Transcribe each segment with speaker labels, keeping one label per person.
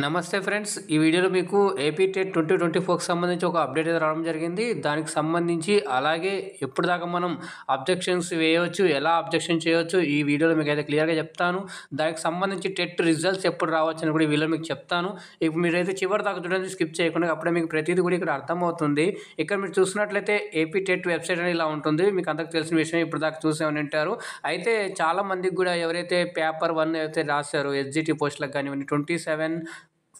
Speaker 1: నమస్తే ఫ్రెండ్స్, ఈ వీడియోలో మీకు ఏపీ టెట్ 2024కి సంబంధించి ఒక అప్డేట్ అయితే రావడం జరిగింది. దానికి సంబంధించి అలాగే ఎప్పటిదాకా మనం అబ్జెక్షన్స్ వేయవచ్చు, ఎలా అబ్జెక్షన్ చేయవచ్చు, ఈ వీడియోలో మీకు అయితే క్లియర్గా చెప్తాను. దానికి సంబంధించి టెట్ రిజల్ట్స్ ఎప్పుడు రావచ్చు అని కూడా ఈ వీడియోలో మీకు చెప్తాను. ఇప్పుడు మీరైతే చివరి దాకా చూడండి, స్కిప్ చేయకుండా, అప్పుడే మీకు ప్రతిదీ కూడా ఇక్కడ అర్థమవుతుంది. ఇక్కడ మీరు చూసినట్లయితే ఏపీ టెట్ వెబ్సైట్ అనేది ఇలా ఉంటుంది. మీకు అందరికి తెలిసిన విషయం, ఇప్పుడు దాకా చూసేమని ఉంటారు. అయితే చాలా మందికి కూడా ఎవరైతే పేపర్ 1 అయితే రాశారో ఎస్జిటి పోస్టులకు కానివ్వండి, 27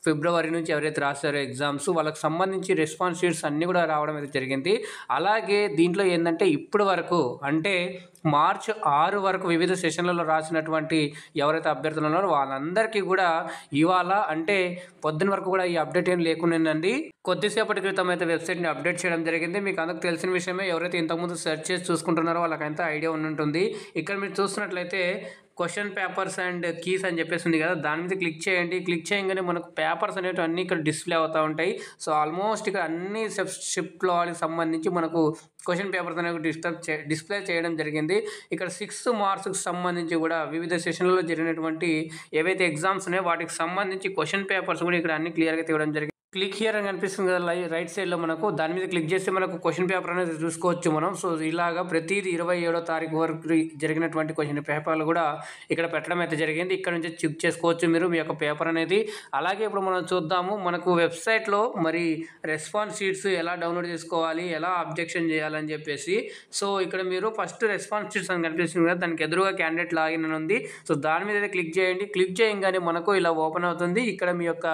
Speaker 1: ఫిబ్రవరి నుంచి ఎవరైతే రాశారో ఎగ్జామ్స్, వాళ్ళకి సంబంధించి రెస్పాన్స్ షీట్స్ అన్నీ కూడా రావడం అయితే జరిగింది. అలాగే దీంట్లో ఏంటంటే ఇప్పటి వరకు అంటే మార్చి 6 వరకు వివిధ సెషన్లలో రాసినటువంటి ఎవరైతే అభ్యర్థులు ఉన్నారో వాళ్ళందరికీ కూడా ఇవాళ అంటే పొద్దున వరకు కూడా ఈ అప్డేట్ ఏం లేకుండానండి. కొద్దిసేపటి క్రితం అయితే వెబ్సైట్ని అప్డేట్ చేయడం జరిగింది. మీకు అందరికి తెలిసిన విషయమే, ఎవరైతే ఇంతకుముందు సెర్చ్ చేసి చూసుకుంటున్నారో వాళ్ళకంతా ఐడియా ఉంటుంది. ఇక్కడ మీరు చూస్తున్నట్లయితే క్వశ్చన్ పేపర్స్ అండ్ కీస్ అని చెప్పేసి ఉంది కదా, దాని మీద క్లిక్ చేయండి. క్లిక్ చేయగానే మనకు పేపర్స్ అనేవి అన్నీ ఇక్కడ డిస్ప్లే అవుతూ ఉంటాయి. సో ఆల్మోస్ట్ ఇక్కడ అన్ని షిఫ్ట్లో వాళ్ళకి సంబంధించి మనకు క్వశ్చన్ పేపర్స్ అనేవి డిస్ప్లే చేయడం జరిగింది. ఇక్కడ 6 మార్క్స్కి సంబంధించి కూడా వివిధ సెషన్లలో జరిగినటువంటి ఏవైతే ఎగ్జామ్స్ ఉన్నాయో వాటికి సంబంధించి క్వశ్చన్ పేపర్స్ కూడా ఇక్కడ అన్ని క్లియర్గా తీయడం జరిగింది. క్లిక్ హియర్ అని కనిపిస్తుంది కదా రైట్ సైడ్లో, మనకు దాని మీద క్లిక్ చేస్తే మనకు క్వశ్చన్ పేపర్ అనేది చూసుకోవచ్చు మనం. సో ఇలాగా ప్రతిదీ 27వ తారీఖు వరకు జరిగినటువంటి క్వశ్చన్ పేపర్లు కూడా ఇక్కడ పెట్టడం అయితే జరిగింది. ఇక్కడ నుంచి చెక్ చేసుకోవచ్చు మీరు మీ యొక్క పేపర్ అనేది. అలాగే ఇప్పుడు మనం చూద్దాము మనకు వెబ్సైట్లో మరి రెస్పాన్స్ షీట్స్ ఎలా డౌన్లోడ్ చేసుకోవాలి, ఎలా అబ్జెక్షన్ చేయాలని చెప్పేసి. సో ఇక్కడ మీరు ఫస్ట్ రెస్పాన్స్ షీట్స్ అని కనిపిస్తుంది కదా, దానికి ఎదురుగా క్యాండిడేట్ లాగిన్ అని ఉంది. సో దాని మీద అయితే క్లిక్ చేయండి. క్లిక్ చేయగానే మనకు ఇలా ఓపెన్ అవుతుంది. ఇక్కడ మీ యొక్క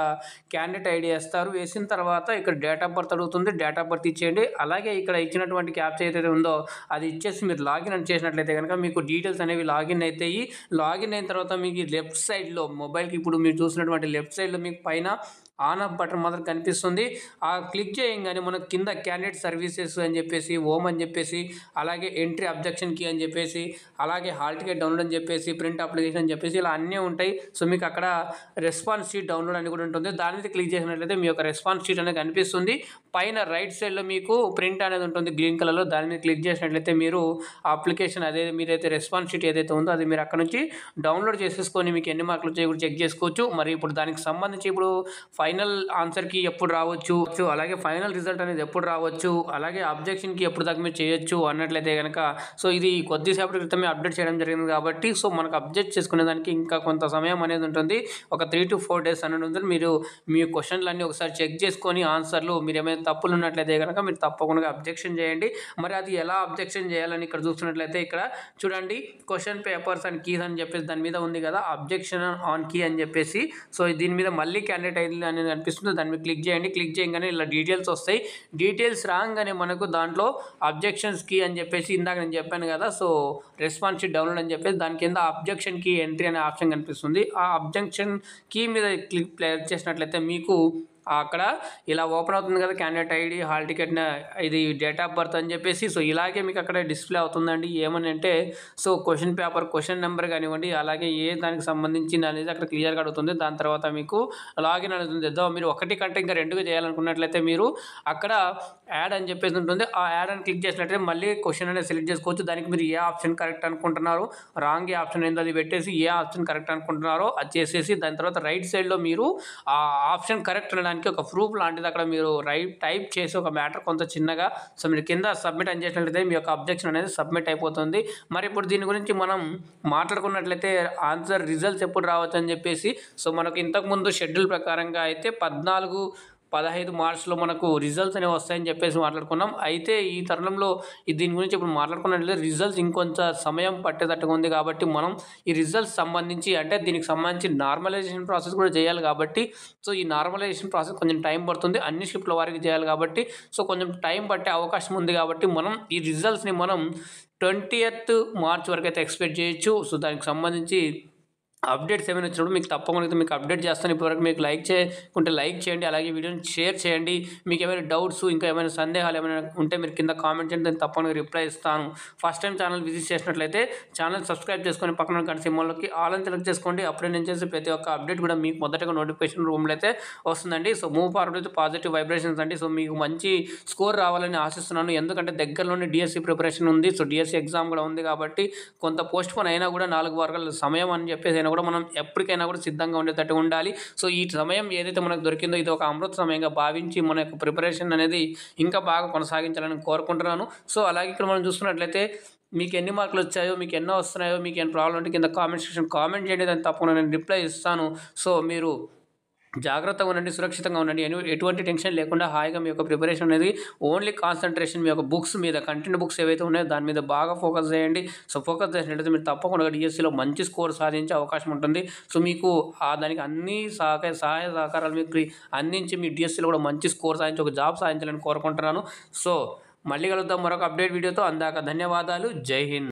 Speaker 1: క్యాండిడేట్ ఐడి వేస్తారు. వేసిన తర్వాత ఇక్కడ డేట్ ఆఫ్ బర్త్ అడుగుతుంది, డేట్ ఆఫ్ బర్త్ ఇచ్చేయండి. అలాగే ఇక్కడ ఇచ్చినటువంటి క్యాప్చా ఏదైతే ఉందో అది ఇచ్చేసి మీరు లాగిన్ అని చేసినట్లయితే కనుక మీకు డీటెయిల్స్ అనేవి లాగిన్ అవుతాయి. లాగిన్ అయిన తర్వాత మీకు లెఫ్ట్ సైడ్లో మొబైల్కి ఇప్పుడు మీరు చూసినటువంటి లెఫ్ట్ సైడ్లో మీకు పైన ఆన్ ఆఫ్ బటన్ మాత్రం కనిపిస్తుంది. ఆ క్లిక్ చేయగానే మనకు కింద క్యాండిడేట్ సర్వీసెస్ అని చెప్పేసి, హోమ్ అని చెప్పేసి, అలాగే ఎంట్రీ అబ్జెక్షన్ కీ అని చెప్పేసి, అలాగే హాల్ టికెట్ డౌన్లోడ్ అని చెప్పేసి, ప్రింట్ అప్లికేషన్ అని చెప్పేసి ఇలా అన్నీ ఉంటాయి. సో మీకు అక్కడ రెస్పాన్స్ షీట్ డౌన్లోడ్ అని కూడా ఉంటుంది. దాని మీద క్లిక్ చేసినట్లయితే మీ యొక్క రెస్పాన్స్ షీట్ అనేది కనిపిస్తుంది. పైన రైట్ సైడ్లో మీకు ప్రింట్ అనేది ఉంటుంది గ్రీన్ కలర్లో. దాని మీద క్లిక్ చేసినట్లయితే మీరు ఆ అప్లికేషన్ అదే మీరైతే రెస్పాన్స్ షీట్ ఏదైతే ఉందో అది మీరు అక్కడ నుంచి డౌన్లోడ్ చేసేసుకొని మీకు ఎన్ని మార్కులు వచ్చాయో కూడా చెక్ చేసుకోవచ్చు. మరి ఇప్పుడు దానికి సంబంధించి ఇప్పుడు ఫైనల్ ఆన్సర్కి ఎప్పుడు రావచ్చు, అలాగే ఫైనల్ రిజల్ట్ అనేది ఎప్పుడు రావచ్చు, అలాగే అబ్జెక్షన్కి ఎప్పుడు దాకా మీరు చేయొచ్చు అన్నట్లయితే కనుక సో ఇది కొద్దిసేపటి క్రితమే అప్డేట్ చేయడం జరిగింది కాబట్టి సో మనకు అబ్జెక్ట్ చేసుకునే దానికి ఇంకా కొంత సమయం అనేది ఉంటుంది. ఒక 3 to 4 days అనేది ఉంటుంది. మీరు మీ క్వశ్చన్లన్నీ ఒకసారి చెక్ చేసుకొని ఆన్సర్లు మీరు ఏమైనా తప్పులు ఉన్నట్లయితే కనుక మీరు తప్పకుండా అబ్జెక్షన్ చేయండి. మరి అది ఎలా అబ్జెక్షన్ చేయాలని ఇక్కడ చూస్తున్నట్లయితే ఇక్కడ చూడండి, క్వశ్చన్ పేపర్స్ అండ్ కీస్ అని చెప్పేసి దాని మీద ఉంది కదా, అబ్జెక్షన్ ఆన్ కీ అని చెప్పేసి. సో దీని మీద మళ్ళీ క్యాండిడేట్ ఐడి అనేది అనిపిస్తుంది. దాని మీద క్లిక్ చేయండి. క్లిక్ చేయగానే ఇలా డీటెయిల్స్ వస్తాయి. డీటెయిల్స్ రాగానే మనకు దాంట్లో అబ్జెక్షన్స్ కీ అని చెప్పేసి ఇందాక నేను చెప్పాను కదా, సో రెస్పాన్స్ షీట్ డౌన్లోడ్ అని చెప్పేసి దాని కింద అబ్జెక్షన్ కీ ఎంట్రీ అనే ఆప్షన్ కనిపిస్తుంది. ఆ అబ్జెక్షన్ కీ మీద క్లిక్ చేసినట్లయితే మీకు అక్కడ ఇలా ఓపెన్ అవుతుంది కదా, క్యాండిడేట్ ఐడి, హాల్ టికెట్, ఇది డేట్ ఆఫ్ బర్త్ అని చెప్పేసి. సో ఇలాగే మీకు అక్కడ డిస్ప్లే అవుతుందండి. ఏమని అంటే so question paper question number కానివ్వండి, అలాగే ఏ దానికి సంబంధించింది అనేది అక్కడ క్లియర్గా అడుగుతుంది. దాని తర్వాత మీకు లాగిన్ అవుతుంది. ఏదో మీరు ఒకటి కంటే ఇంకా 2గా చేయాలనుకున్నట్లయితే మీరు అక్కడ యాడ్ అని చెప్పేసి ఉంటుంది. ఆ యాడ్ అని క్లిక్ చేసినట్లయితే మళ్ళీ క్వశ్చన్ అనేది సెలెక్ట్ చేసుకోవచ్చు. దానికి మీరు ఏ ఆప్షన్ కరెక్ట్ అనుకుంటున్నారు, రాంగ్ ఏ ఆప్షన్ ఏందో అది పెట్టేసి ఏ ఆప్షన్ కరెక్ట్ అనుకుంటున్నారో అది చేసేసి దాని తర్వాత రైట్ సైడ్లో మీరు ఆ ఆప్షన్ కరెక్ట్ అనడానికి ఒక ప్రూఫ్ లాంటిది అక్కడ మీరు టైప్ చేసి ఒక మ్యాటర్ కొంత చిన్నగా సో మీరు కింద సబ్మిట్ అని చేసినట్లయితే మీ యొక్క అబ్జెక్షన్ అనేది సబ్మిట్ అయిపోతుంది. మరి ఇప్పుడు దీని గురించి మనం మాట్లాడుకున్నట్లయితే ఆన్సర్ రిజల్ట్స్ ఎప్పుడు రావచ్చు అని చెప్పేసి సో మనకు ఇంతకుముందు షెడ్యూల్ ప్రకారంగా అయితే 14-15 మార్చ్లో మనకు రిజల్ట్స్ అనేవి వస్తాయని చెప్పేసి మాట్లాడుకున్నాం. అయితే ఈ తరుణంలో దీని గురించి ఇప్పుడు మాట్లాడుకున్నట్లయితే రిజల్ట్స్ ఇంకొంత సమయం పట్టేటట్టుగా ఉంది కాబట్టి మనం ఈ రిజల్ట్స్ సంబంధించి అంటే దీనికి సంబంధించి నార్మలైజేషన్ ప్రాసెస్ కూడా చేయాలి కాబట్టి సో ఈ నార్మలైజేషన్ ప్రాసెస్ కొంచెం టైం పడుతుంది. అన్ని షిఫ్ట్ల వారికి చేయాలి కాబట్టి సో కొంచెం టైం పట్టే అవకాశం ఉంది. కాబట్టి మనం ఈ రిజల్ట్స్ని మనం 20th మార్చ్ వరకు అయితే ఎక్స్పెక్ట్ చేయొచ్చు. సో దానికి సంబంధించి అప్డేట్స్ ఏమైనా వచ్చినప్పుడు మీకు తప్పకుండా మీకు అప్డేట్ చేస్తాను. ఇప్పటివరకు మీకు లైక్ చేయకుంటే లైక్ చేయండి, అలాగే వీడియోని షేర్ చేయండి. మీకు ఏమైనా డౌట్స్ ఇంకా ఏమైనా సందేహాలు ఏమైనా ఉంటే మీరు కింద కామెంట్ చేయండి, నేను తప్పకుండా రిప్లై ఇస్తాను. ఫస్ట్ టైం ఛానల్ విజిట్ చేసినట్లయితే ఛానల్ సబ్స్క్రైబ్ చేసుకొని పక్కన గంట సింబల్లోకి ఆల్ అని సెలెక్ట్ చేసుకోండి. అప్పుడే నేను చేసే ప్రతి ఒక్క అప్డేట్ కూడా మీకు మొదటగా నోటిఫికేషన్ రూమ్లో అయితే వస్తుందండి. So move forward with positive vibrations అండి. సో మీకు మంచి స్కోర్ రావాలని ఆశిస్తున్నాను. ఎందుకంటే దగ్గరలోనే డిఎస్సి ప్రిపరేషన్ ఉంది. సో డిఎస్సి ఎగ్జామ్ కూడా ఉంది కాబట్టి కొంత పోస్ట్ పోన్ అయినా కూడా 4 వారాల సమయం అని చెప్పేసి అయినా కూడా మనం ఎప్పటికైనా కూడా సిద్ధంగా ఉండేటట్టు ఉండాలి. సో ఈ సమయం ఏదైతే మనకు దొరికిందో ఇది ఒక అమృత సమయంగా భావించి మన యొక్క ప్రిపరేషన్ అనేది ఇంకా బాగా కొనసాగించాలని కోరుకుంటున్నాను. సో అలాగే ఇక్కడ మనం చూసుకున్నట్లయితే మీకు ఎన్ని మార్కులు వచ్చాయో, మీకు ఎన్నో వస్తున్నాయో, మీకు ఏమైనా ప్రాబ్లం ఉంటే కింద కామెంట్ సెక్షన్ కామెంట్ చేయండి. దాన్ని తప్పకుండా నేను రిప్లై ఇస్తాను. సో మీరు జాగ్రత్తగా ఉండండి, సురక్షితంగా ఉండండి. ఎటువంటి టెన్షన్ లేకుండా హాయిగా మీ యొక్క ప్రిపరేషన్ అనేది ఓన్లీ కాన్సంట్రేషన్ మీ యొక్క బుక్స్ మీద, కంటెంట్ బుక్స్ ఏవైతే ఉన్నాయో దాని మీద బాగా ఫోకస్ చేయండి. సో ఫోకస్ చేసినట్లయితే మీరు తప్పకుండా డిఎస్సిలో మంచి స్కోర్ సాధించే అవకాశం ఉంటుంది. సో మీకు దానికి అన్ని సహాయ సహకారాలు మీకు అందించి మీ డిఎస్సిలో కూడా మంచి స్కోర్ సాధించి ఒక జాబ్ సాధించాలని కోరుకుంటున్నాను. సో మళ్ళీ కలుద్దాం మరొక అప్డేట్ వీడియోతో. అందాక ధన్యవాదాలు. జై హింద్.